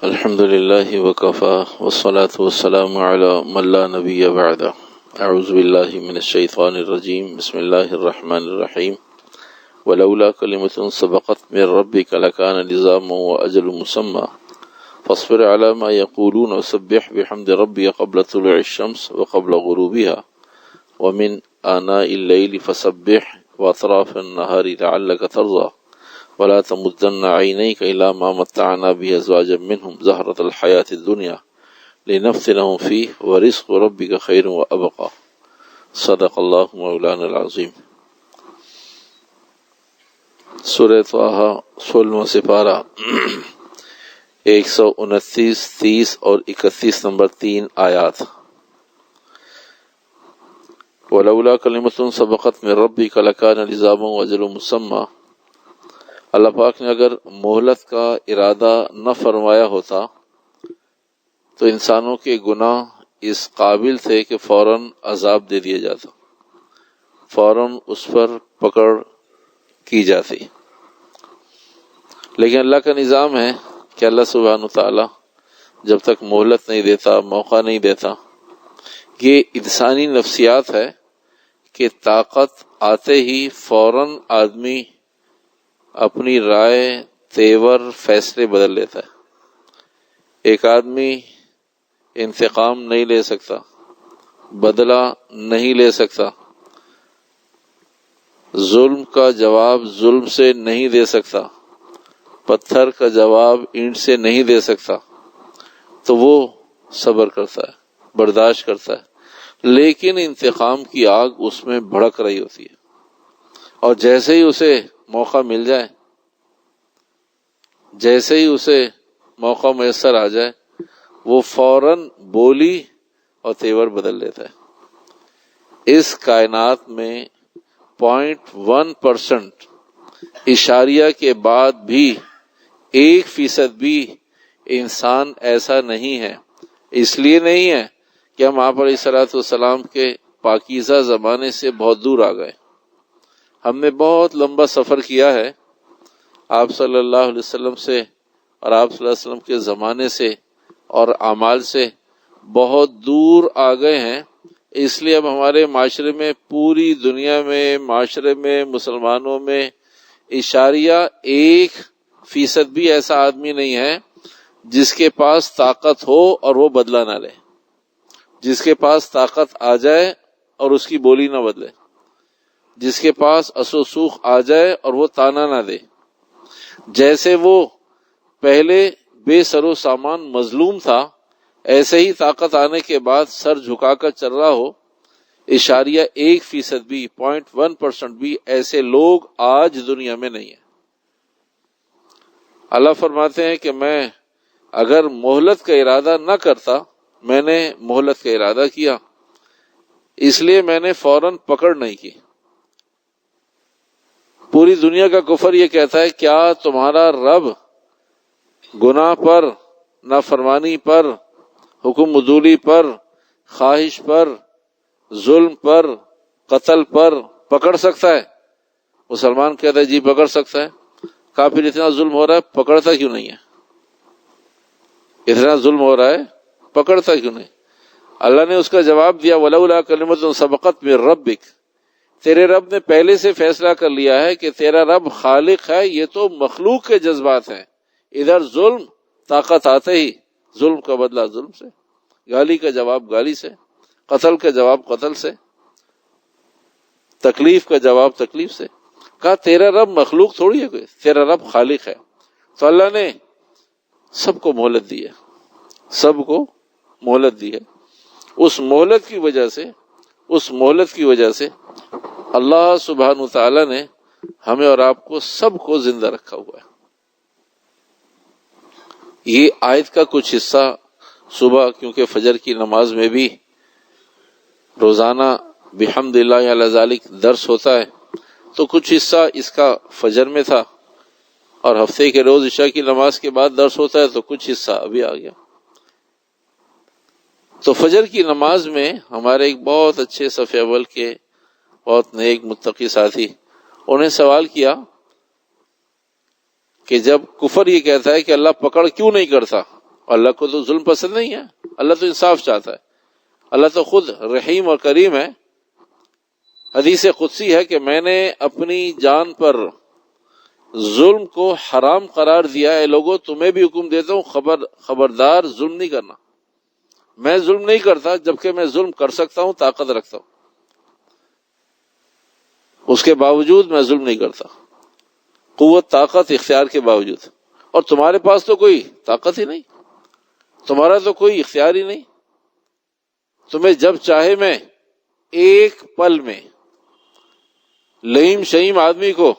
الحمد لله وكفى والصلاة والسلام على من لا نبي بعده. أعوذ بالله من الشيطان الرجيم. بسم الله الرحمن الرحيم. ولولا كلمة سبقت من ربك لكان لزاما وأجل مسمى فاصبر على ما يقولون وسبح بحمد ربك قبل طلوع الشمس وقبل غروبها ومن آناء الليل فسبح وأطراف النهار لعلك ترضى ولا تمدن عينيك إلى ما متعنا به أزواجا منهم زهرة الحياة الدنيا لنفتنهم فيه ورزق ربك خير وأبقى. صدق اللہ مولانا العظیم. سورہ طٰہٰ 16واں سپارہ 129، 30 اور 31 نمبر 3 آیات. ولولا کلمۃ سبقت من ربک لکان لزاما واجل مسمى. اللہ پاک نے اگر مہلت کا ارادہ نہ فرمایا ہوتا تو انسانوں کے گناہ اس قابل تھے کہ فوراً عذاب دے دیا جاتا، فوراً اس پر پکڑ کی جاتی. لیکن اللہ کا نظام ہے کہ اللہ سبحانہ وتعالی جب تک مہلت نہیں دیتا، موقع نہیں دیتا. یہ انسانی نفسیات ہے کہ طاقت آتے ہی فوراً آدمی اپنی رائے، تیور، فیصلے بدل لیتا ہے. ایک آدمی انتقام نہیں لے سکتا، بدلہ نہیں لے سکتا، ظلم کا جواب ظلم سے نہیں دے سکتا، پتھر کا جواب اینٹ سے نہیں دے سکتا، تو وہ صبر کرتا ہے، برداشت کرتا ہے. لیکن انتقام کی آگ اس میں بھڑک رہی ہوتی ہے، اور جیسے ہی اسے موقع مل جائے، جیسے ہی اسے موقع میسر آ جائے، وہ فوراً بولی اور تیور بدل لیتا ہے. اس کائنات میں 0.1% اشاریہ کے بعد بھی 1% بھی انسان ایسا نہیں ہے. اس لیے نہیں ہے کہ ہم آپ علیہ الصلوۃ والسلام کے پاکیزہ زمانے سے بہت دور آ گئے. ہم نے بہت لمبا سفر کیا ہے آپ صلی اللہ علیہ وسلم سے، اور آپ صلی اللہ علیہ وسلم کے زمانے سے اور اعمال سے بہت دور آ گئے ہیں. اس لیے اب ہمارے معاشرے میں، پوری دنیا میں، معاشرے میں، مسلمانوں میں 1% بھی ایسا آدمی نہیں ہے جس کے پاس طاقت ہو اور وہ بدلہ نہ لے، جس کے پاس طاقت آ جائے اور اس کی بولی نہ بدلے، جس کے پاس اسو سوخ آ جائے اور وہ تانا نہ دے. جیسے وہ پہلے بے سر و سامان مظلوم تھا، ایسے ہی طاقت آنے کے بعد سر جھکا کر چل رہا ہو. 1% بھی، 0.1% بھی ایسے لوگ آج دنیا میں نہیں ہیں. اللہ فرماتے ہیں کہ میں اگر مہلت کا ارادہ نہ کرتا، میں نے مہلت کا ارادہ کیا، اس لیے میں نے فوراً پکڑ نہیں کی. پوری دنیا کا کفر یہ کہتا ہے، کیا تمہارا رب گناہ پر، نافرمانی پر، حکم عدولی پر، خواہش پر، ظلم پر، قتل پر پکڑ سکتا ہے؟ مسلمان کہتا ہے جی پکڑ سکتا ہے. کافر اتنا ظلم ہو رہا ہے، پکڑتا کیوں نہیں ہے؟ اتنا ظلم ہو رہا ہے، پکڑتا کیوں نہیں؟ اللہ نے اس کا جواب دیا، وَلَوْلَا كَلِمَةٌ سَبَقَتْ مِن رَبِّكَ. تیرے رب نے پہلے سے فیصلہ کر لیا ہے کہ تیرا رب خالق ہے. یہ تو مخلوق کے جذبات ہیں. ادھر ظلم، طاقت آتے ہی ظلم کا بدلہ ظلم سے، گالی کا جواب گالی سے، قتل کا جواب قتل سے، تکلیف کا جواب تکلیف سے. کہا تیرا رب مخلوق تھوڑی ہے کوئی، تیرا رب خالق ہے. تو اللہ نے سب کو مہلت دی ہے، سب کو مہلت دی ہے. اس مہلت کی وجہ سے اللہ سبحانہ وتعالی نے ہمیں اور آپ کو سب کو زندہ رکھا ہوا ہے. یہ آیت کا کچھ حصہ صبح، کیونکہ فجر کی نماز میں بھی روزانہ بحمد اللہ علی ذالک درس ہوتا ہے، تو کچھ حصہ اس کا فجر میں تھا، اور ہفتے کے روز عشاء کی نماز کے بعد درس ہوتا ہے، تو کچھ حصہ ابھی آ گیا. تو فجر کی نماز میں ہمارے ایک بہت اچھے صف اول کے بہت نیک متقی ساتھی، انہیں سوال کیا کہ جب کفر یہ کہتا ہے کہ اللہ پکڑ کیوں نہیں کرتا، اللہ کو تو ظلم پسند نہیں ہے، اللہ تو انصاف چاہتا ہے، اللہ تو خود رحیم اور کریم ہے۔ حدیث قدسی ہے کہ میں نے اپنی جان پر ظلم کو حرام قرار دیا ہے، لوگوں تمہیں بھی حکم دیتا ہوں خبردار ظلم نہیں کرنا۔ میں ظلم نہیں کرتا، جبکہ میں ظلم کر سکتا ہوں، طاقت رکھتا ہوں، اس کے باوجود میں ظلم نہیں کرتا، قوت طاقت اختیار کے باوجود۔ اور تمہارے پاس تو کوئی طاقت ہی نہیں، تمہارا تو کوئی اختیار ہی نہیں، تمہیں جب چاہے میں ایک پل میں لئیم شہیم آدمی کو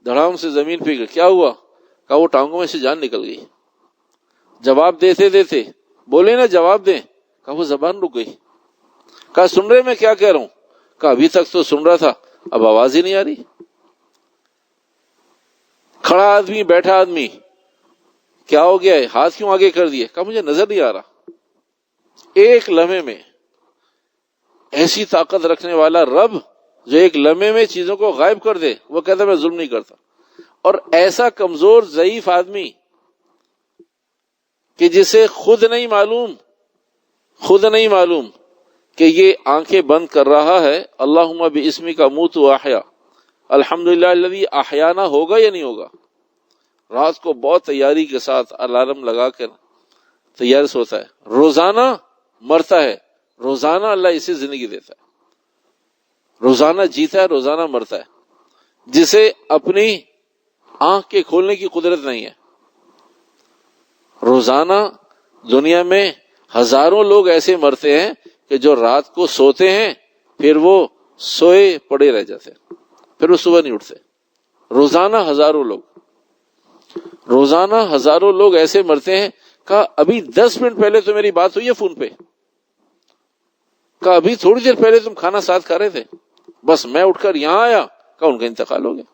دھڑام سے زمین پہ کیا ہوا؟ کہا وہ ٹانگوں میں سے جان نکل گئی۔ جواب دیتے دیتے بولے نا جواب دیں، کہا وہ زبان رک گئی۔ کہا سن رہے میں کیا کہہ رہا ہوں؟ کہا ابھی تک تو سن رہا تھا، اب آواز ہی نہیں آ رہی۔ کھڑا آدمی بیٹھا آدمی، کیا ہو گیا ہے؟ ہاتھ کیوں آگے کر دیے؟ کہا مجھے نظر نہیں آ رہا۔ ایک لمحے میں ایسی طاقت رکھنے والا رب جو ایک لمحے میں چیزوں کو غائب کر دے، وہ کہتا ہے میں ظلم نہیں کرتا۔ اور ایسا کمزور ضعیف آدمی کہ جسے خود نہیں معلوم کہ یہ آنکھیں بند کر رہا ہے، اللہم باسمک اموت واحیا، الحمدللہ الذی احیانا ہوگا یا نہیں ہوگا؟ رات کو بہت تیاری کے ساتھ الارم لگا کر تیار سوتا ہے، روزانہ مرتا ہے، روزانہ اللہ اسے زندگی دیتا ہے، روزانہ جیتا ہے، روزانہ مرتا ہے، جسے اپنی آنکھ کے کھولنے کی قدرت نہیں ہے۔ روزانہ دنیا میں ہزاروں لوگ ایسے مرتے ہیں کہ جو رات کو سوتے ہیں، پھر وہ سوئے پڑے رہ جاتے ہیں، پھر وہ صبح نہیں اٹھتے۔ روزانہ ہزاروں لوگ ایسے مرتے ہیں۔ کہا ابھی 10 منٹ پہلے تو میری بات ہوئی ہے فون پہ، کہا ابھی تھوڑی دیر پہلے تم کھانا ساتھ کھا رہے تھے، بس میں اٹھ کر یہاں آیا، کہا ان کا انتقال ہو گیا۔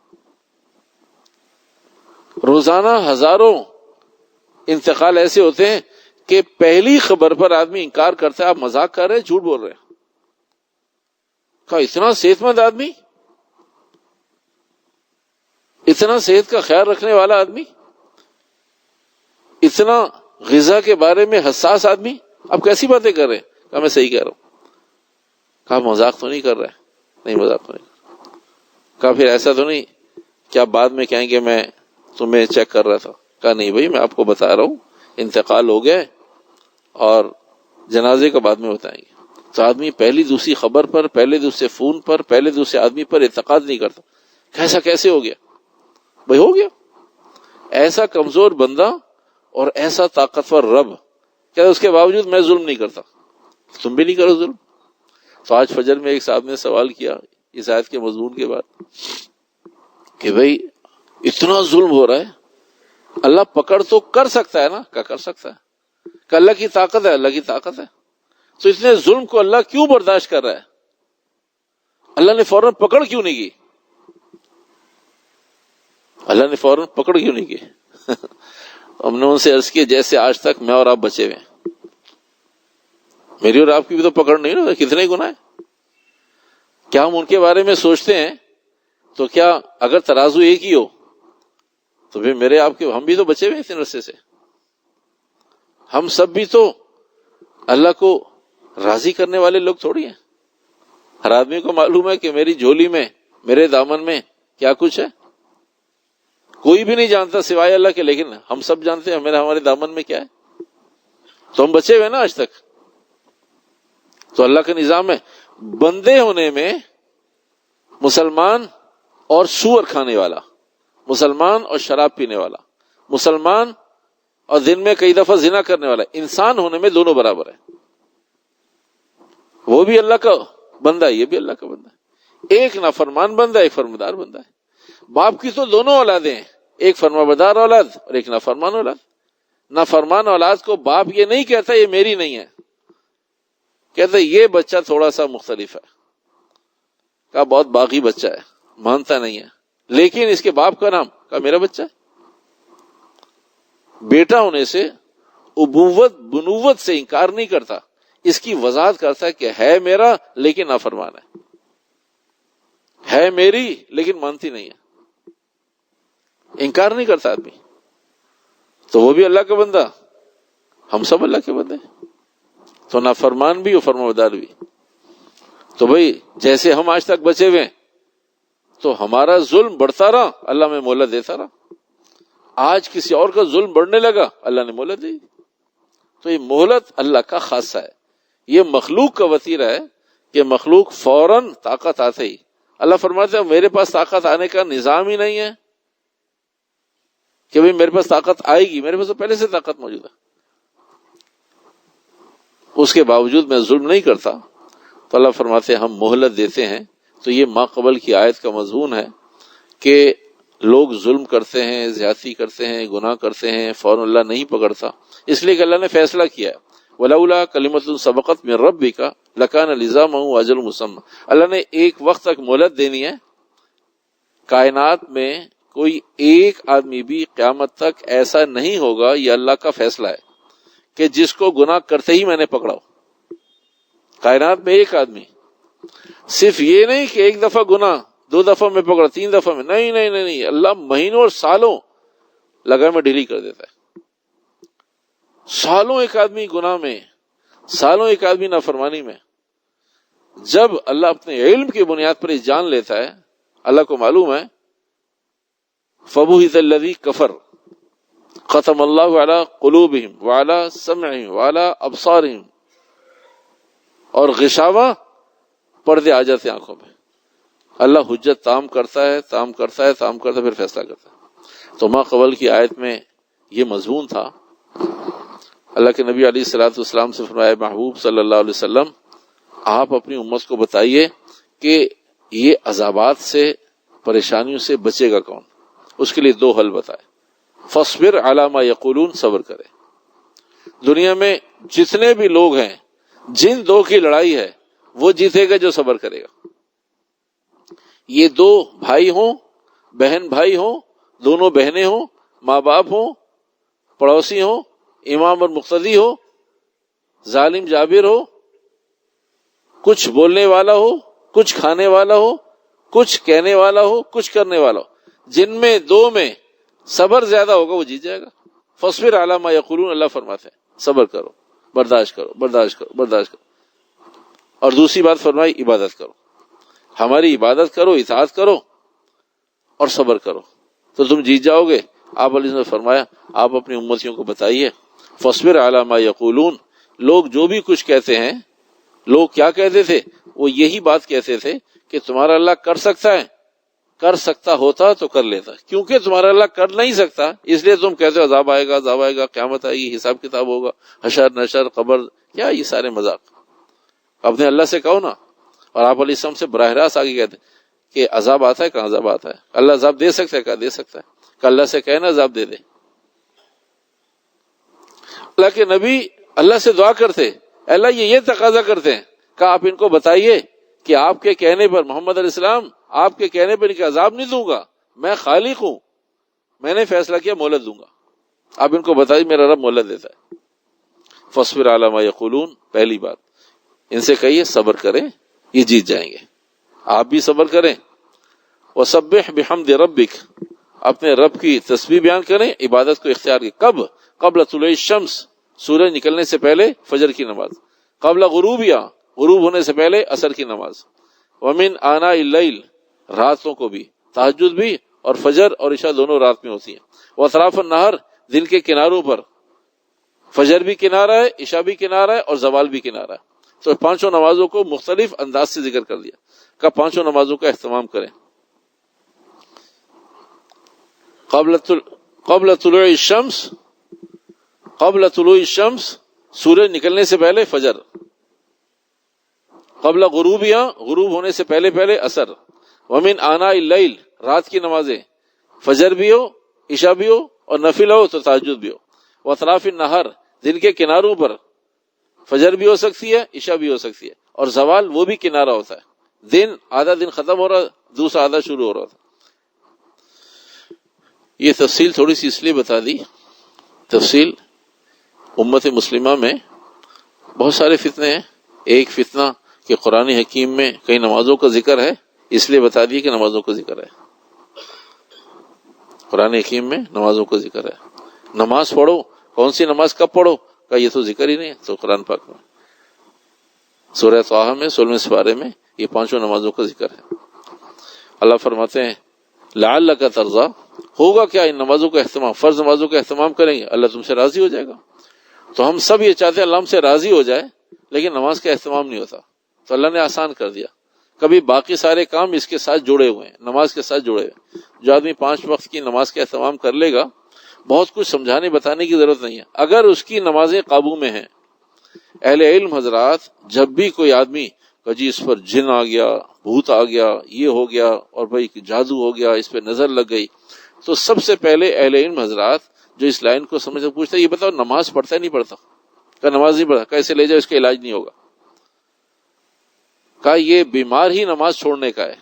روزانہ ہزاروں انتقال ایسے ہوتے ہیں کہ پہلی خبر پر آدمی انکار کرتا ہے، آپ مذاق کر رہے ہیں، جھوٹ بول رہے ہیں۔ کہا اتنا صحت مند آدمی، اتنا صحت کا خیال رکھنے والا آدمی، اتنا غذا کے بارے میں حساس آدمی، آپ کیسی باتیں کر رہے ہیں؟ کہا میں صحیح کہہ رہا ہوں۔ کہا مذاق تو نہیں کر رہے؟ نہیں مذاق تو نہیں کر رہا۔ کہا پھر ایسا تو نہیں کہ آپ بعد میں کہیں گے میں تمہیں چیک کر رہا تھا؟ کہا نہیں بھائی، میں آپ کو بتا رہا ہوں انتقال ہو گئے اور جنازے کا بعد میں بتائیں گے۔ تو آدمی پہلی دوسری خبر پر، پہلے دوسرے فون پر، پہلے دوسرے آدمی پر اعتقاد نہیں کرتا۔ کیسا کیسے ہو گیا؟ بھائی ہو گیا۔ ایسا کمزور بندہ اور ایسا طاقتور رب، کیا اس کے باوجود میں ظلم نہیں کرتا؟ تم بھی نہیں کرو ظلم۔ تو آج فجر میں ایک صاحب نے سوال کیا اس آیت کے مضمون کے بعد کہ بھائی اتنا ظلم ہو رہا ہے، اللہ پکڑ تو کر سکتا ہے نا؟ کیا کر سکتا ہے؟ کہ اللہ کی طاقت ہے، اللہ کی طاقت ہے، تو اتنے ظلم کو اللہ کیوں برداشت کر رہا ہے؟ اللہ نے فوراً پکڑ کیوں نہیں کی؟ اللہ نے فوراً پکڑ کیوں نہیں کی؟ ہم نے ان سے عرض کیا جیسے آج تک میں اور آپ بچے ہوئے ہیں، میری اور آپ کی بھی تو پکڑ نہیں نا، کتنے گناہ ہیں۔ کیا ہم ان کے بارے میں سوچتے ہیں؟ تو کیا اگر ترازو ایک ہی ہو تو پھر میرے آپ کے، ہم بھی تو بچے ہوئے ہیں اتنے عرصے سے، ہم سب بھی تو اللہ کو راضی کرنے والے لوگ تھوڑی ہیں۔ ہر آدمی کو معلوم ہے کہ میری جھولی میں، میرے دامن میں کیا کچھ ہے، کوئی بھی نہیں جانتا سوائے اللہ کے، لیکن ہم سب جانتے ہیں ہمارے دامن میں کیا ہے۔ تو ہم بچے ہوئے نا آج تک۔ تو اللہ کا نظام ہے، بندے ہونے میں مسلمان اور سور کھانے والا، مسلمان اور شراب پینے والا، مسلمان اور دن میں کئی دفعہ زنا کرنے والا، انسان ہونے میں دونوں برابر ہے۔ وہ بھی اللہ کا بندہ ہے، یہ بھی اللہ کا بندہ ہے۔ ایک نافرمان بندہ ہے، ایک فرمانبردار بندہ ہے۔ باپ کی تو دونوں اولادیں ہیں، ایک فرمانبردار اولاد اور ایک نافرمان اولاد۔ نافرمان اولاد کو باپ یہ نہیں کہتا یہ میری نہیں ہے، کہتا یہ بچہ تھوڑا سا مختلف ہے، کہا بہت باغی بچہ ہے، مانتا نہیں ہے، لیکن اس کے باپ کا نام، کہا میرا بچہ ہے۔ بیٹا ہونے سے، ابوت بنوت سے انکار نہیں کرتا، اس کی وضاحت کرتا ہے کہ ہے میرا لیکن نافرمان ہے میری لیکن مانتی نہیں ہے، انکار نہیں کرتا آدمی۔ تو وہ بھی اللہ کا بندہ ہم سب اللہ کے بندے ہیں، تو نافرمان بھی اور فرمانبردار بھی. تو بھائی جیسے ہم آج تک بچے ہوئے تو ہمارا ظلم بڑھتا رہا، اللہ میں مہلت دیتا رہا. آج کسی اور کا ظلم بڑھنے لگا، اللہ نے مہلت دی. تو یہ مہلت اللہ کا خاصہ ہے. یہ مخلوق کا وتیرہ ہے کہ مخلوق فوراً طاقت آتے ہی، اللہ فرماتے ہیں میرے پاس طاقت آنے کا نظام ہی نہیں ہے کہ بھئی میرے پاس طاقت آئے گی، میرے پاس تو پہلے سے طاقت موجود ہے. اس کے باوجود میں ظلم نہیں کرتا. تو اللہ فرماتے ہیں ہم مہلت دیتے ہیں. تو یہ ما قبل کی آیت کا مضمون ہے کہ لوگ ظلم کرتے ہیں، زیادتی کرتے ہیں، گناہ کرتے ہیں، فوراً اللہ نہیں پکڑتا، اس لیے کہ اللہ نے فیصلہ کیا ہے وَلَوْلَا كَلِمَةٌ سَبَقَتْ مِنْ رَبِّكَ لَكَانَ لِزَامَهُ أَجَلٌ مُّسَمًّى. اللہ نے ایک وقت تک مہلت دینی ہے. کائنات میں کوئی ایک آدمی بھی قیامت تک ایسا نہیں ہوگا، یہ اللہ کا فیصلہ ہے کہ جس کو گناہ کرتے ہی میں نے پکڑا ہو. کائنات میں ایک آدمی، صرف یہ نہیں کہ ایک دفعہ گناہ، 2 دفعہ میں پکڑا، 3 دفعہ میں، نہیں نہیں نہیں نہیں، اللہ مہینوں اور سالوں لگا میں ڈیلی کر دیتا ہے. سالوں ایک آدمی گناہ میں، سالوں ایک آدمی نافرمانی میں. جب اللہ اپنے علم کی بنیاد پر یہ جان لیتا ہے، اللہ کو معلوم ہے فَبُهِتَ الَّذِي كَفَرَ ختم اللہ علی قلوبہم وعلی سمعہم وعلی ابصارہم، اور غشاوہ پردے آ جاتے آنکھوں میں. اللہ حجت تام کرتا ہے، تام کرتا ہے، تام کرتا ہے، پھر فیصلہ کرتا ہے. تو ما قبل کی آیت میں یہ مضمون تھا. اللہ کے نبی علیہ الصلوۃ والسلام سے فرمایا محبوب صلی اللہ علیہ وسلم آپ اپنی امت کو بتائیے کہ یہ عذابات سے، پریشانیوں سے بچے گا کون. اس کے لیے 2 حل بتائے. فاصبر علی ما یقولون، صبر کرے. دنیا میں جتنے بھی لوگ ہیں، جن 2 کی لڑائی ہے وہ جیتے گا جو صبر کرے گا. یہ 2 بھائی ہوں، بہن بھائی ہوں، دونوں بہنیں ہوں، ماں باپ ہوں، پڑوسی ہوں، امام اور مقتدی ہو، ظالم جابر ہو، کچھ بولنے والا ہو، کچھ کھانے والا ہو، کچھ کہنے والا ہو، کچھ کرنے والا ہو، جن میں 2 میں صبر زیادہ ہوگا وہ جیت جائے گا. فاصبر علی ما یقولون، اللہ فرماتے ہیں صبر کرو، برداشت کرو، برداشت کرو، برداشت کرو. اور دوسری بات فرمائی عبادت کرو، ہماری عبادت کرو، اطاعت کرو اور صبر کرو تو تم جیت جاؤ گے. آپ علیہ نے فرمایا آپ اپنی امتیوں کو بتائیے فاصبر علی ما یقولون. لوگ جو بھی کچھ کہتے ہیں، لوگ کیا کہتے تھے؟ وہ یہی بات کہتے تھے کہ تمہارا اللہ کر سکتا ہے، کر سکتا ہوتا تو کر لیتا. کیونکہ تمہارا اللہ کر نہیں سکتا اس لیے تم کہتے ہو عذاب آئے گا، عذاب آئے گا، قیامت آئے گی، حساب کتاب ہوگا، حشر نشر قبر. کیا یہ سارے مذاق؟ اپنے اللہ سے کہو نا. اور آپ علیہ السلام سے براہ راست آگے کہتے کہ عذاب آتا ہے، کہاں عذاب آتا ہے؟ اللہ عذاب دے سکتا ہے، کہاں دے سکتا ہے؟ کہ اللہ سے کہنا عذاب دے دے. اللہ کے نبی اللہ سے دعا کرتے، اللہ یہ تقاضا کرتے ہیں کہ آپ ان کو بتائیے کہ آپ کے کہنے پر، محمد علیہ السلام آپ کے کہنے پر ان کے عذاب نہیں دوں گا، میں خالق ہوں، میں نے فیصلہ کیا مہلت دوں گا. آپ ان کو بتائیے میرا رب مہلت دیتا ہے. فاصبر علی ما یقولون، پہلی بات ان سے کہیے صبر کریں، یہ جیت جائیں گے. آپ بھی صبر کریں. وسبح بحمد ربک، اپنے رب کی تسبیح بیان کریں، عبادت کو اختیار کی. کب؟ قبل طلوع الشمس، سورج نکلنے سے پہلے فجر کی نماز. قبل غروبیا، غروب ہونے سے پہلے عصر کی نماز. ومن آناء اللیل، راتوں کو بھی، تہجد بھی، اور فجر اور عشاء دونوں رات میں ہوتی ہیں. واطراف النہر، دن کے کناروں پر، فجر بھی کنارہ ہے، عشاء بھی کنارہ ہے، اور زوال بھی کنارہ ہے. تو 5 نمازوں کو مختلف انداز سے ذکر کر دیا کہ 5 نمازوں کا اہتمام کریں. قبل طلوع الشمس، قبل طلوع الشمس، سورج نکلنے سے پہلے فجر. قبل غروبیا، غروب ہونے سے پہلے پہلے عصر. ومن آناء اللیل، رات کی نمازیں، فجر بھی ہو، عشاء بھی ہو، اور نفل ہو تو تہجد بھی ہو. واطراف النہر، دن کے کناروں پر، فجر بھی ہو سکتی ہے، عشاء بھی ہو سکتی ہے، اور زوال وہ بھی کنارہ ہوتا ہے. دن آدھا دن ختم ہو رہا، دوسرا آدھا شروع ہو رہا تھا. یہ تفصیل تھوڑی سی اس لیے بتا دی، تفصیل امت مسلمہ میں بہت سارے فتنے ہیں. ایک فتنہ کہ قرآن حکیم میں کئی نمازوں کا ذکر ہے، اس لیے بتا دی کہ نمازوں کا ذکر ہے. قرآن حکیم میں نمازوں کا ذکر ہے. نماز پڑھو، کون سی نماز کب پڑھو؟ کہا یہ تو ذکر ہی نہیں ہے. تو قرآن پاک میں سورہ طٰہٰ میں 16ویں سپارے میں یہ 5 نمازوں کا ذکر ہے. اللہ فرماتے ہیں لعلک ترضیٰ، ہوگا کیا ان نمازوں کا اہتمام، فرض نمازوں کا اہتمام کریں گے اللہ تم سے راضی ہو جائے گا. تو ہم سب یہ چاہتے ہیں اللہ ہم سے راضی ہو جائے، لیکن نماز کا اہتمام نہیں ہوتا. تو اللہ نے آسان کر دیا. کبھی باقی سارے کام اس کے ساتھ جڑے ہوئے ہیں، نماز کے ساتھ جڑے ہوئے. جو آدمی 5 وقت کی نماز کا اہتمام کر لے گا، بہت کچھ سمجھانے بتانے کی ضرورت نہیں ہے اگر اس کی نمازیں قابو میں ہیں. اہل علم حضرات جب بھی کوئی آدمی کہ جی اس پر جن آ گیا، بھوت آ گیا، یہ ہو گیا، اور بھائی جادو ہو گیا، اس پہ نظر لگ گئی، تو سب سے پہلے اہل علم حضرات جو اس لائن کو سمجھتے پوچھتا ہے یہ بتاؤ نماز پڑھتا ہے نہیں پڑھتا؟ کہ نماز نہیں پڑھتا. کیسے لے جاؤ، اس کا علاج نہیں ہوگا. کہا یہ بیمار ہی نماز چھوڑنے کا ہے.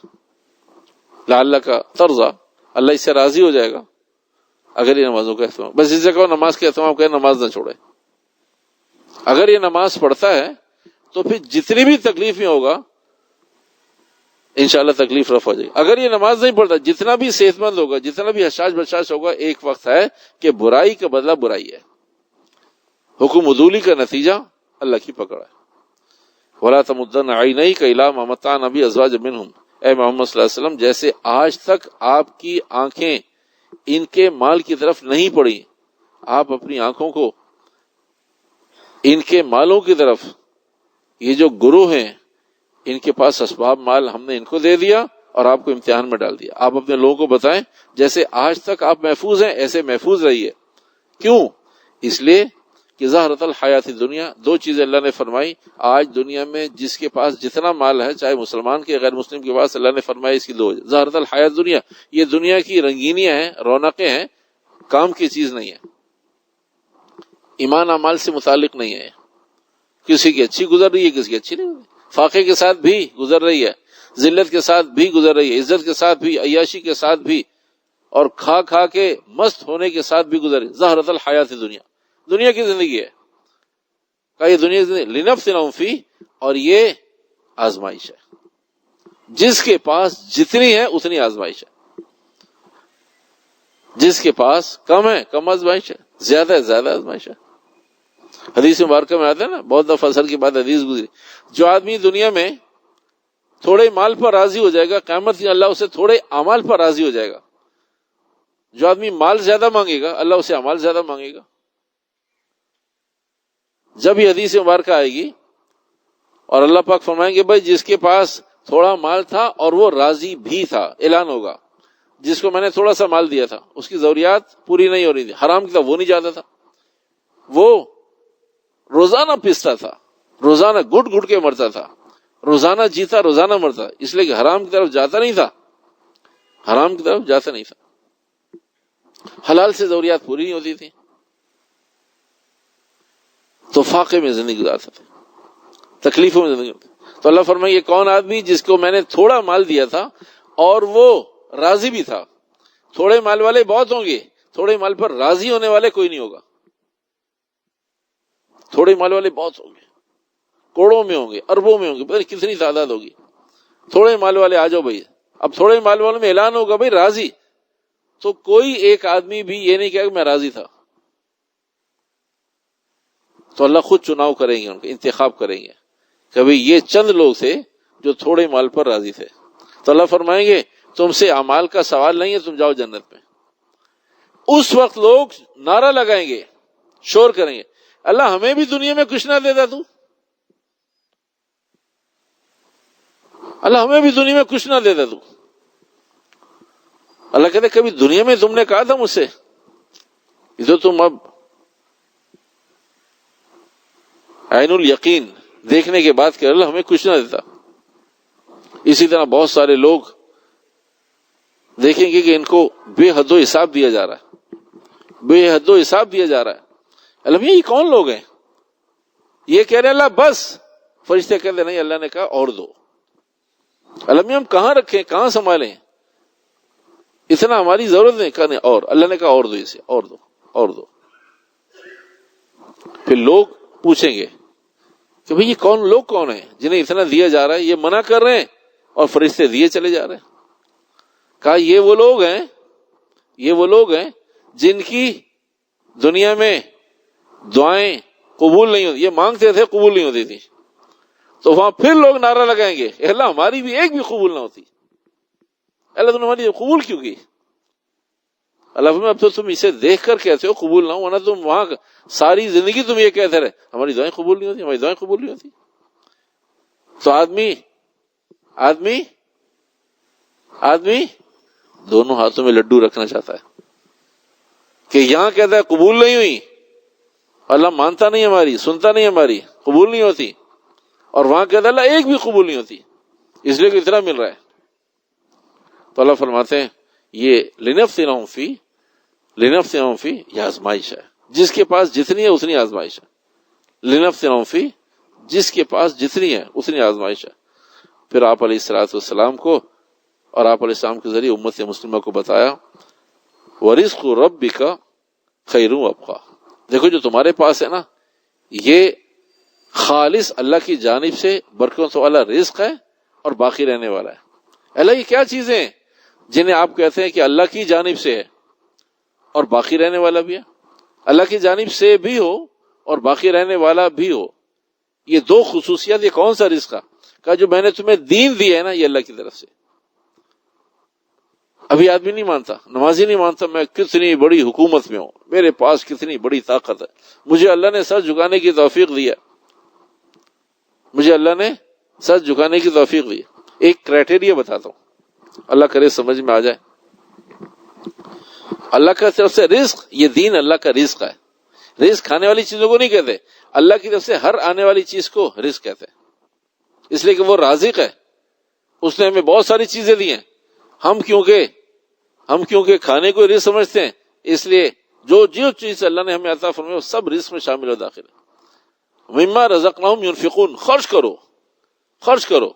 لعلک ترضیٰ، اللہ اس سے راضی ہو جائے گا اگر یہ نمازوں کا اہتمام. بس اس سے کہو نماز کا اہتمام کرے، نماز نہ چھوڑے. اگر یہ نماز پڑھتا ہے تو پھر جتنی بھی تکلیف میں ہوگا انشاءاللہ تکلیف رفع ہو جائے گی. اگر یہ نماز نہیں پڑھتا، جتنا بھی صحت مند ہوگا، جتنا بھی حشاش بشاش ہوگا، ایک وقت ہے کہ برائی کا بدلہ برائی ہے. حکم عدولی کا نتیجہ اللہ کی پکڑ ہے. وَلَا تَمُدَّنَّ عَيْنَيْكَ إِلَىٰ مَا مَتَّعْنَا بِهِ أَزْوَاجًا مِّنْهُمْ. اے محمد صلی اللہ علیہ وسلم، جیسے آج تک آپ کی آنکھیں ان کے مال کی طرف نہیں پڑی، آپ اپنی آنکھوں کو ان کے مالوں کی طرف، یہ جو گروہ ہیں ان کے پاس اسباب مال ہم نے ان کو دے دیا اور آپ کو امتحان میں ڈال دیا. آپ اپنے لوگوں کو بتائیں جیسے آج تک آپ محفوظ ہیں ایسے محفوظ رہیے. کیوں؟ اس لیے کہ ظہرت الحیات دنیا، 2 چیزیں اللہ نے فرمائی. آج دنیا میں جس کے پاس جتنا مال ہے، چاہے مسلمان کے غیر مسلم کے پاس، اللہ نے فرمائی اس کی 2 وجہ. ظہرت الحیات دنیا، یہ دنیا کی رنگینیاں ہیں، رونقیں ہیں، کام کی چیز نہیں ہے، ایمان اعمال سے متعلق نہیں ہے. کسی کی اچھی گزر رہی ہے، کسی کی اچھی نہیں گزر رہی. فاقے کے ساتھ بھی گزر رہی ہے، ذلت کے ساتھ بھی گزر رہی ہے، عزت کے ساتھ بھی، عیاشی کے ساتھ بھی، اور کھا کھا کے مست ہونے کے ساتھ بھی گزر رہی. ظہرت الحیات دنیا، دنیا کی زندگی ہے. کہ یہ دنیا کی زندگی لنفتنہم فیہ، اور یہ آزمائش ہے. جس کے پاس جتنی ہے اتنی آزمائش ہے. جس کے پاس کم ہے کم آزمائش ہے، زیادہ ہے زیادہ آزمائش ہے. حدیث مبارکہ میں آتا ہے نا، بہت دفعہ اثر کی بات حدیث گزری، جو آدمی دنیا میں تھوڑے مال پر راضی ہو جائے گا، قیامت کی اللہ اسے تھوڑے اعمال پر راضی ہو جائے گا. جو آدمی مال زیادہ مانگے گا اللہ اسے اعمال زیادہ مانگے گا. جب یہ حدیث مبارکہ آئے گی اور اللہ پاک فرمائیں گے بھائی جس کے پاس تھوڑا مال تھا اور وہ راضی بھی تھا، اعلان ہوگا جس کو میں نے تھوڑا سا مال دیا تھا اس کی ضروریات پوری نہیں ہو رہی تھی، حرام کی طرف وہ نہیں جاتا تھا، وہ روزانہ پستا تھا، روزانہ گھٹ گھٹ کے مرتا تھا، روزانہ جیتا روزانہ مرتا، اس لیے کہ حرام کی طرف جاتا نہیں تھا، حرام کی طرف جاتا نہیں تھا. حلال سے ضروریات پوری نہیں ہوتی تھی تو فاقے میں زندگی گزارتا تھا، تکلیفوں میں زندگی گزارتا. تو اللہ فرمائے یہ کون آدمی جس کو میں نے تھوڑا مال دیا تھا اور وہ راضی بھی تھا. تھوڑے مال والے بہت ہوں گے، تھوڑے مال پر راضی ہونے والے کوئی نہیں ہوگا. تھوڑے مال والے بہت ہوں گے، کروڑوں میں ہوں گے، اربوں میں ہوں گے، پتہ نہیں کتنی تعداد ہوگی. تھوڑے مال والے آ جاؤ بھائی. اب تھوڑے مال والوں میں اعلان ہوگا بھائی راضی، تو کوئی ایک آدمی بھی یہ نہیں کہے کہ میں راضی تھا. تو اللہ خود چناؤ کریں گے، ان کا انتخاب کریں گے کہ بھئی یہ چند لوگ تھے جو تھوڑے مال پر راضی تھے. تو اللہ فرمائیں گے تم سے اعمال کا سوال نہیں ہے، تم جاؤ جنت میں. اس وقت لوگ نعرہ لگائیں گے، شور کریں گے اللہ ہمیں بھی دنیا میں کچھ نہ دیتا تو، اللہ ہمیں بھی دنیا میں کچھ نہ دیتا تو. اللہ کہتے کبھی دنیا میں تم نے کہا تھا مجھ سے، یہ تو تم اب عین الیقین دیکھنے کے بعد کہ اللہ ہمیں کچھ نہ دیتا. اسی طرح بہت سارے لوگ دیکھیں گے کہ ان کو بے حد و حساب دیا جا رہا ہے، بے حد و حساب دیا جا رہا ہے. اللہ یہ کون لوگ ہیں؟ یہ کہہ رہے اللہ بس، فرشتے کہتے نہیں، اللہ نے کہا اور دو. اللہ ہم کہاں رکھیں، کہاں سنبھالیں، اتنا ہماری ضرورت نہیں. کہا نہیں اور، اللہ نے کہا اور دو، اسے اور دو اور دو. پھر لوگ پوچھیں گے کہ بھئی یہ کون لوگ کون ہیں جنہیں اتنا دیا جا رہا ہے، یہ منع کر رہے ہیں اور فرشتے دیے چلے جا رہے ہیں. کہا یہ وہ لوگ ہیں، یہ وہ لوگ ہیں جن کی دنیا میں دعائیں قبول نہیں ہوتی، یہ مانگتے تھے قبول نہیں ہوتی تھی، تو وہاں پھر لوگ نعرہ لگائیں گے اے اللہ ہماری بھی ایک بھی قبول نہ ہوتی، اللہ تم نے ہماری قبول کیوں کی؟ اللہ فرمایا اب تو تم اسے دیکھ کر کہتے ہو قبول نہ ہو، ورنہ تم وہاں ساری زندگی تم یہ کہتے رہے ہماری دعائیں قبول نہیں ہوتی، ہماری دعائیں قبول نہیں ہوتی۔ تو آدمی دونوں ہاتھوں میں لڈو رکھنا چاہتا ہے کہ یہاں کہتا ہے قبول نہیں ہوئی، اللہ مانتا نہیں ہماری، سنتا نہیں ہماری، قبول نہیں ہوتی، اور وہاں کہتا ہے اللہ ایک بھی قبول نہیں ہوتی، اس لیے کہ اتنا مل رہا ہے۔ تو اللہ فرماتے ہیں یہ لنفتنہم فی یہ آزمائش ہے، جس کے پاس جتنی ہے اتنی آزمائش ہے، لنفتنہم فی جس کے پاس جتنی ہے اتنی آزمائش ہے۔ پھر آپ علیہ الصلوۃ والسلام کو اور آپ علیہ السلام کے ذریعے امت مسلمہ کو بتایا وَرِزْقُ رَبِّكَ خَيْرٌ وَأَبْقَىٰ، دیکھو جو تمہارے پاس ہے نا یہ خالص اللہ کی جانب سے برکتوں والا رزق ہے اور باقی رہنے والا ہے۔ اللہ یہ کیا چیزیں ہیں جنہیں آپ کہتے ہیں کہ اللہ کی جانب سے ہے اور باقی رہنے والا بھی ہے؟ اللہ کی جانب سے بھی ہو اور باقی رہنے والا بھی ہو، یہ دو خصوصیات، یہ کون سا رزق کا جو میں نے تمہیں دین دیا ہے نا یہ اللہ کی طرف سے۔ ابھی آدمی نہیں مانتا، نمازی نہیں مانتا میں کتنی بڑی حکومت میں ہوں، میرے پاس کتنی بڑی طاقت ہے، مجھے اللہ نے سر جھکانے کی توفیق دیا، مجھے اللہ نے سر جھکانے کی توفیق دی۔ ایک کرائٹیریا بتاتا ہوں، اللہ کرے سمجھ میں آ جائے۔ اللہ کا طرف سے رزق، یہ دین اللہ کا رزق ہے۔ رزق کھانے والی چیزوں کو نہیں کہتے، اللہ کی طرف سے ہر آنے والی چیز کو رزق کہتے ہیں، اس لیے کہ وہ رازق ہے، اس نے ہمیں بہت ساری چیزیں دی ہیں، ہم کیونکہ کھانے کو رزق سمجھتے ہیں، اس لیے جو چیز اللہ نے ہمیں عطا فرمائی وہ سب رزق میں شامل و داخل ہے۔ مما رزقناہم ينفقون، خرچ کرو،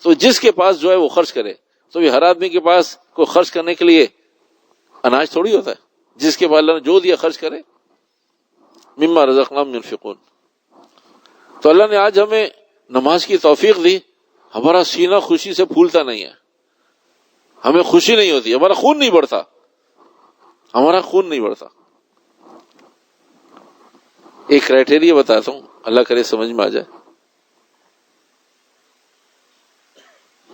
تو جس کے پاس جو ہے وہ خرچ کرے۔ تو یہ ہر آدمی کے پاس کو خرچ کرنے کے لیے اناج تھوڑی ہوتا ہے، جس کے پاس اللہ نے جو دیا خرچ کرے۔ مما رزقناہم ينفقون، تو اللہ نے آج ہمیں نماز کی توفیق دی، ہمارا سینہ خوشی سے پھولتا نہیں ہے، ہمیں خوشی نہیں ہوتی، ہمارا خون نہیں بڑھتا۔ ایک کرائٹیریا بتاتا ہوں، اللہ کرے سمجھ میں آ جائے۔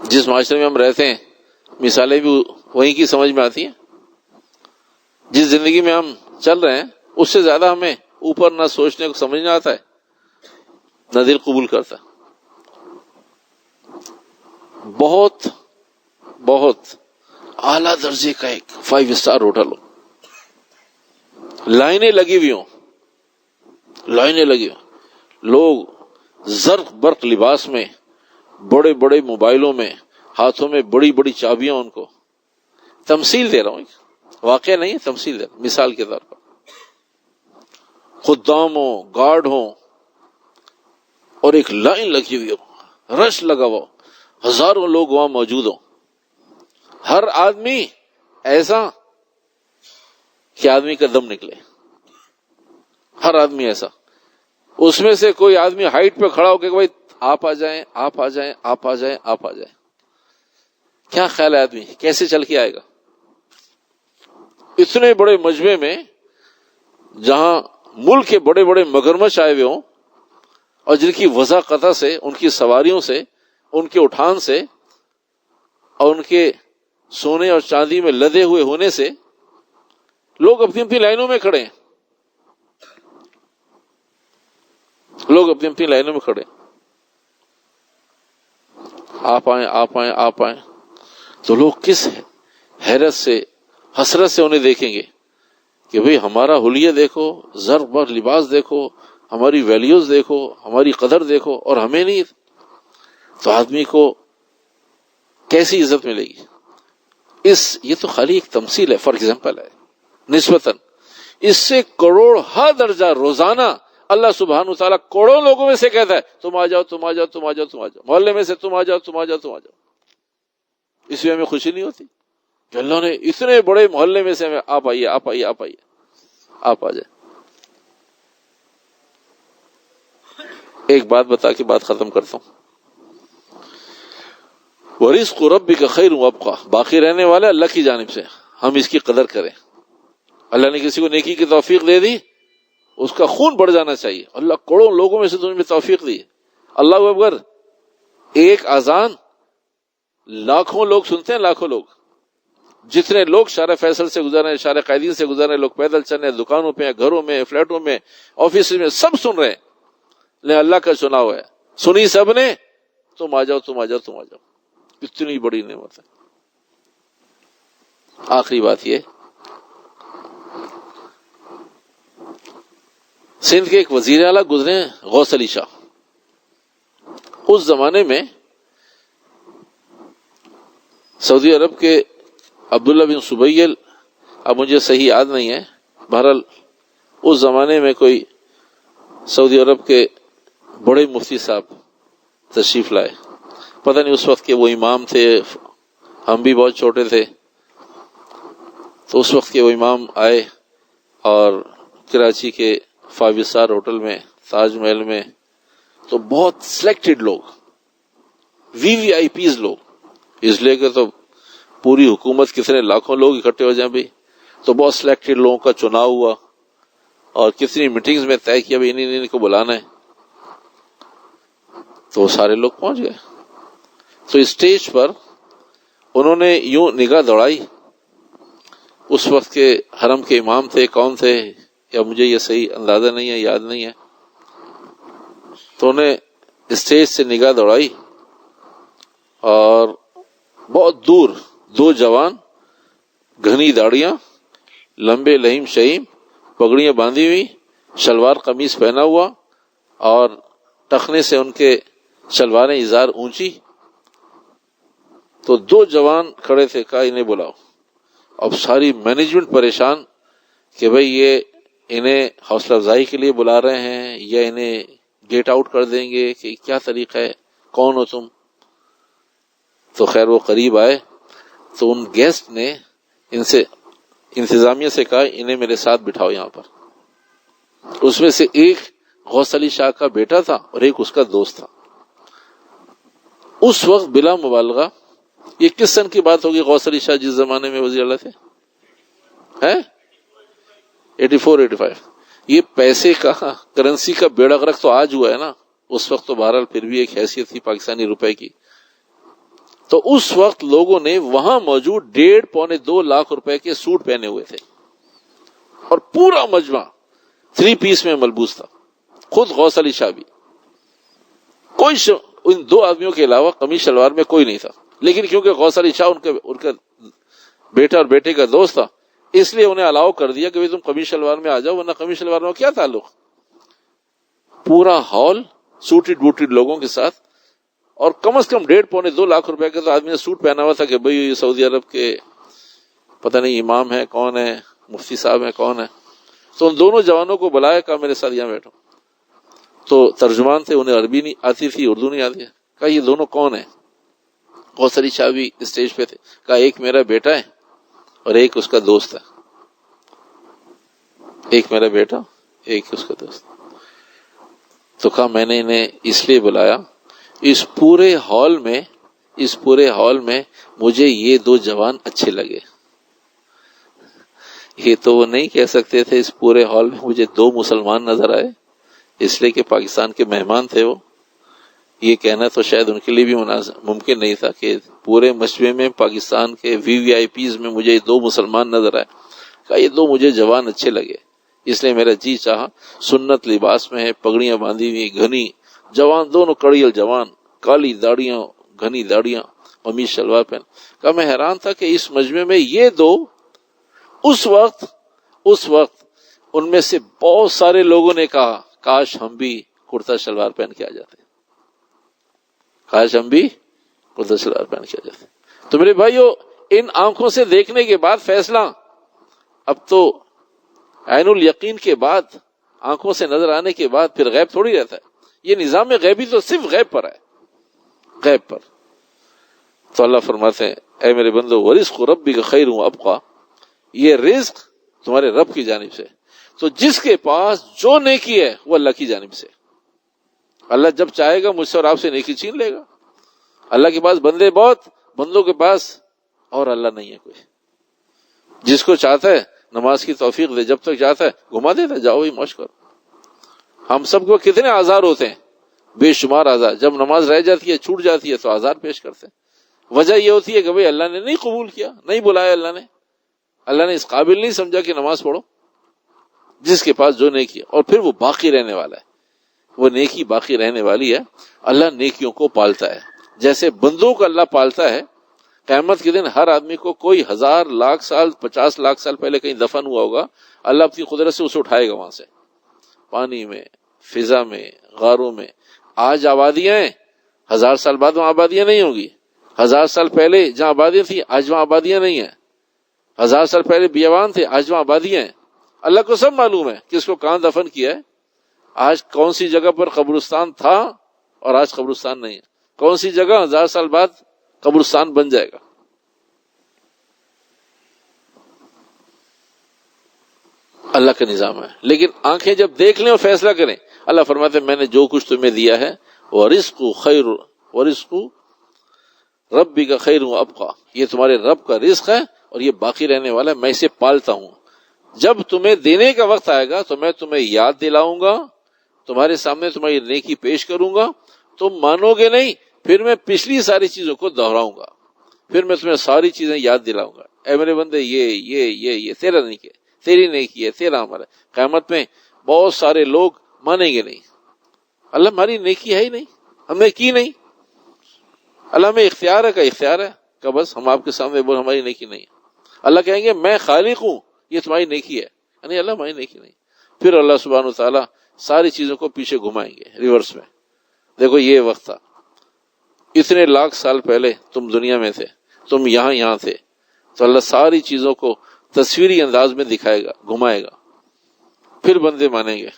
جس معاشرے میں ہم رہتے ہیں مثالیں بھی وہیں کی سمجھ میں آتی ہیں، جس زندگی میں ہم چل رہے ہیں اس سے زیادہ ہمیں اوپر نہ سوچنے کو سمجھنا آتا ہے نہ دل قبول کرتا۔ بہت اعلیٰ درجے کا ایک 5 اسٹار ہوٹل ہو، لائنیں لگی ہوئی ہوں، لوگ زرق برق لباس میں، بڑے بڑے موبائلوں میں، ہاتھوں میں بڑی بڑی چابیاں، ان کو تمثیل دے رہا ہوں، واقعہ نہیں، تمثیل دے رہا ہوں مثال کے طور پر، خدام ہوں، گارڈ ہوں، اور ایک لائن لگی ہوئی ہو، رش لگا ہوا، ہزاروں لوگ وہاں موجود ہوں، ہر آدمی ایسا کہ آدمی کا دم نکلے، ہر آدمی ایسا، اس میں سے کوئی آدمی ہائٹ پہ کھڑا ہو کے بھائی آپ آ جائیں، کیا خیال ہے آدمی کیسے چل کے آئے گا؟ اتنے بڑے مجمع میں جہاں ملک کے بڑے بڑے مگرمچھ آئے ہوئے ہوں، اور جن کی وضاقتہ سے، ان کی سواریوں سے، ان کے اٹھان سے، اور ان کے سونے اور چاندی میں لدے ہوئے ہونے سے لوگ اپنی لائنوں میں کھڑے ہیں، آپ آئیں، تو لوگ کس حیرت سے، حسرت سے انہیں دیکھیں گے کہ بھئی ہمارا حلیہ دیکھو، زر بر لباس دیکھو، ہماری ویلیوز دیکھو، ہماری قدر دیکھو، اور ہمیں نہیں، تو آدمی کو کیسی عزت ملے گی؟ یہ تو خالی ایک تمثیل ہے، فار ایگزامپل ہے، نسبتاً اس سے کروڑ ہر درجہ روزانہ اللہ سبحانہ وتعالیٰ کروڑوں لوگوں میں سے کہتا ہے تم آ جاؤ، محلے میں سے تم آ جاؤ۔ اس میں ہمیں خوشی نہیں ہوتی کہ اللہ نے اتنے بڑے محلے میں سے ہمیں آپ آئیے، آپ آ جائیں۔ ایک بات بتا کے بات ختم کرتا ہوں، وَرِزْقُ رَبِّكَ خَيْرٌ وَأَبْقَىٰ، باقی رہنے والا اللہ کی جانب سے، ہم اس کی قدر کریں۔ اللہ نے کسی کو نیکی کی توفیق دے دی، اس کا خون بڑھ جانا چاہیے. اللہ کروڑوں لوگوں میں سے تمہیں توفیق دی. اللہ اکبر. ایک اذان لاکھوں لوگ سنتے ہیں, لاکھوں لوگ. جتنے لوگ شارع فیصل سے گزر رہے ہیں, شارع قائدین سے گزر رہے ہیں, لوگ پیدل چل رہے ہیں, دکانوں پہ, گھروں میں, فلیٹوں میں, آفس میں, سب سن رہے ہیں. لیکن اللہ کا چناؤ ہے, سنی سب نے, تم آ جاؤ, تم آ جاؤ, تم آ جاؤ. کتنی بڑی نعمت ہے. آخری بات یہ, سندھ کے ایک وزیر اعلیٰ گزرے ہیں, غوث علی شاہ. اس زمانے میں سعودی عرب کے عبداللہ بن سبیل, اب مجھے صحیح یاد نہیں ہے, بہرحال اس زمانے میں کوئی سعودی عرب کے بڑے مفتی صاحب تشریف لائے. پتہ نہیں اس وقت کے وہ امام تھے, ہم بھی بہت چھوٹے تھے. تو اس وقت کے وہ امام آئے اور کراچی کے 5 اسٹار ہوٹل میں, تاج محل میں, تو بہت سلیکٹڈ لوگ, VVIPs لوگ, اس لیے کہ تو پوری حکومت کتنے لاکھوں لوگ اکٹھے ہو جائیں بھی, تو بہت سلیکٹڈ لوگوں کا چناؤ ہوا اور کتنی میٹنگز میں طے کیا بھی انہیں کو بلانا ہے. تو سارے لوگ پہنچ گئے. تو اسٹیج پر انہوں نے یوں نگاہ دوڑائی. اس وقت کے حرم کے امام تھے, کون تھے یا مجھے یہ صحیح اندازہ نہیں ہے, یاد نہیں ہے. تو انہیں اسٹیج سے نگاہ دوڑائی اور بہت دور 2 جوان, گھنی داڑیاں, لمبے لہیم شہیم, پگڑیاں باندھی ہوئی, شلوار قمیص پہنا ہوا اور ٹخنے سے ان کے شلواریں ازار اونچی. تو 2 جوان کھڑے تھے, کہا انہیں بلاؤ. اب ساری مینجمنٹ پریشان کہ بھئی یہ انہیں حوصلہ افزائی کے لیے بلا رہے ہیں یا انہیں گیٹ آؤٹ کر دیں گے, کہ کیا طریقہ ہے, کون ہو تم. تو خیر وہ قریب آئے تو ان گیسٹ نے ان سے انتظامیہ سے کہا انہیں میرے ساتھ بٹھاؤ یہاں پر. اس میں سے ایک غوث علی شاہ کا بیٹا تھا اور ایک اس کا دوست تھا. اس وقت بلا مبالغہ, یہ کس سن کی بات ہوگی, غوث علی شاہ جس زمانے میں وزیر اعلیٰ تھے, 84-85. یہ پیسے کا, کرنسی کا بیڑا غرق تو آج ہوا ہے نا, اس وقت تو بہرحال پھر بھی ایک حیثیت تھی پاکستانی روپے کی. تو اس وقت لوگوں نے وہاں موجود 1.5-2 لاکھ روپے کے سوٹ پہنے ہوئے تھے اور پورا مجمع 3 پیس میں ملبوس تھا. خود غوث علی شاہ بھی, کوئی ان 2 آدمیوں کے علاوہ قمیص شلوار میں کوئی نہیں تھا. لیکن کیونکہ غوث علی شاہ ان کا بیٹا اور بیٹے کا دوست تھا, اس لیے انہیں الاؤ کر دیا کہ تم قمیص شلوار میں آ جاؤ, ورنہ قمیص شلوار میں کیا تعلق. پورا ہال سوٹڈ بوٹڈ لوگوں کے ساتھ, اور کم از کم 1.5-2 لاکھ روپے کا تو آدمی نے سوٹ پہنا ہوا تھا کہ بھئی یہ سعودی عرب کے پتہ نہیں امام ہے کون ہے, مفتی صاحب ہے کون ہے. تو ان دونوں جوانوں کو بلایا, کہا میرے ساتھ یہاں بیٹھو. تو ترجمان تھے, انہیں عربی نہیں آتی تھی, اردو نہیں آتی. کہا یہ دونوں کون ہیں. غوث علی شاہ بھی اسٹیج پہ تھے. کہا ایک میرا بیٹا ہے اور ایک اس کا دوست ہے. ایک میرا بیٹا, ایک اس کا دوست. تو کہا میں نے انہیں اس لیے بلایا, اس پورے ہال میں مجھے یہ 2 جوان اچھے لگے. یہ تو وہ نہیں کہہ سکتے تھے اس پورے ہال میں مجھے 2 مسلمان نظر آئے, اس لیے کہ پاکستان کے مہمان تھے وہ. یہ کہنا تو شاید ان کے لیے بھی ممکن نہیں تھا کہ پورے مجمع میں پاکستان کے VVIPs میں مجھے 2 مسلمان نظر آئے. کہا یہ 2 مجھے جوان اچھے لگے, اس لیے میرا جی چاہا. سنت لباس میں ہے, پگڑیاں باندھی ہوئی, گھنی جوان, دونوں کڑیل جوان, کالی داڑیاں, گھنی داڑیاں, قمیص شلوار پہن. کہا میں حیران تھا کہ اس مجمع میں یہ 2, اس وقت ان میں سے بہت سارے لوگوں نے کہا کاش ہم بھی کرتا شلوار پہن کے آ جاتے, کاش ہم بھی کرتا شلوار پہن کے آ جاتے. تو میرے بھائیو, ان آنکھوں سے دیکھنے کے بعد فیصلہ, اب تو عین الیقین کے بعد, آنکھوں سے نظر آنے کے بعد پھر غیب تھوڑی رہتا ہے. یہ نظام غیبی تو صرف غیب پر ہے, غیب پر. تو اللہ فرماتے ہیں اے میرے بندو ورزق ربک خیر وابقی, یہ رزق تمہارے رب کی جانب سے. تو جس کے پاس جو نیکی ہے وہ اللہ کی جانب سے. اللہ جب چاہے گا مجھ سے اور آپ سے نیکی چھین لے گا. اللہ کے پاس بندے بہت, بندوں کے پاس اور اللہ نہیں ہے کوئی. جس کو چاہتا ہے نماز کی توفیق دے, جب تک چاہتا ہے گھما دیتا ہے, جاؤ ہی موش کرو. ہم سب کو کتنے آزار ہوتے ہیں، بے شمار آزار. جب نماز رہ جاتی ہے، چھوٹ جاتی ہے تو آزار پیش کرتے ہیں. وجہ یہ ہوتی ہے کہ بھئی اللہ نے نہیں قبول کیا، نہیں بلایا، اللہ نے اس قابل نہیں سمجھا کہ نماز پڑھو. جس کے پاس جو نیکی ہے، اور پھر وہ باقی رہنے والا ہے، وہ نیکی باقی رہنے والی ہے. اللہ نیکیوں کو پالتا ہے جیسے بندوں کو اللہ پالتا ہے. قیامت کے دن ہر آدمی کو کوئی 1000 لاکھ سال 50 لاکھ سال پہلے کہیں دفن ہوا ہوگا، اللہ اپنی قدرت سے اسے اٹھائے گا وہاں سے، پانی میں، فضا میں، غاروں میں. آج آبادیاں ہیں، 1000 سال بعد وہاں آبادیاں نہیں ہوں گی. 1000 سال پہلے جہاں آبادیاں تھیں آج وہاں آبادیاں نہیں ہیں. 1000 سال پہلے بیابان تھے، آج وہاں آبادیاں ہیں. اللہ کو سب معلوم ہے کہ اس کو کہاں دفن کیا ہے، آج کون سی جگہ پر قبرستان تھا اور آج قبرستان نہیں ہے، کون سی جگہ 1000 سال بعد قبرستان بن جائے گا. اللہ کا نظام ہے. لیکن آنکھیں جب دیکھ لیں اور فیصلہ کریں، اللہ فرماتے ہیں میں نے جو کچھ تمہیں دیا ہے وَرِزْقُ خَيْرٌ وَرِزْقُ رَبِّكَ خَيْرٌ وَأَبْقَىٰ، یہ تمہارے رب کا رزق ہے اور یہ باقی رہنے والا ہے، میں اسے پالتا ہوں. جب تمہیں دینے کا وقت آئے گا تو میں تمہیں یاد دلاؤں گا، تمہارے سامنے تمہاری نیکی پیش کروں گا، تم مانو گے نہیں، پھر میں پچھلی ساری چیزوں کو دہراؤں گا، پھر میں تمہیں ساری چیزیں یاد دلاؤں گا. اے میرے بندے یہ تیرا نہیں کیا، تیری نیکی ہے، تیرا عمل ہے. قیامت میں بہت سارے لوگ مانیں گے نہیں، اللہ ہماری نیکی ہے ہی نہیں، ہم نے کی نہیں. اللہ میں اختیار ہے کہ بس ہم آپ کے سامنے بول ہماری نیکی نہیں ہے. اللہ کہیں گے میں خالق ہوں، یہ تمہاری نیکی ہے، یعنی اللہ ہماری نیکی نہیں. پھر اللہ سبحانہ و تعالیٰ ساری چیزوں کو پیچھے گھمائیں گے ریورس میں. دیکھو یہ وقت تھا، اتنے لاکھ سال پہلے تم دنیا میں تھے، تم یہاں تھے، تو اللہ ساری چیزوں کو تصویری انداز میں دکھائے گا، گھمائے گا. پھر بندے مانیں گے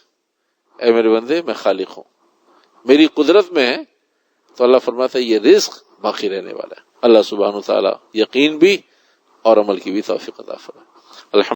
اے میرے بندے میں خالق ہوں، میری قدرت میں ہے. تو اللہ فرماتا ہے یہ رزق باقی رہنے والا ہے. اللہ سبحانہ و تعالیٰ یقین بھی اور عمل کی بھی توفیق عطا فرمائے. الحمد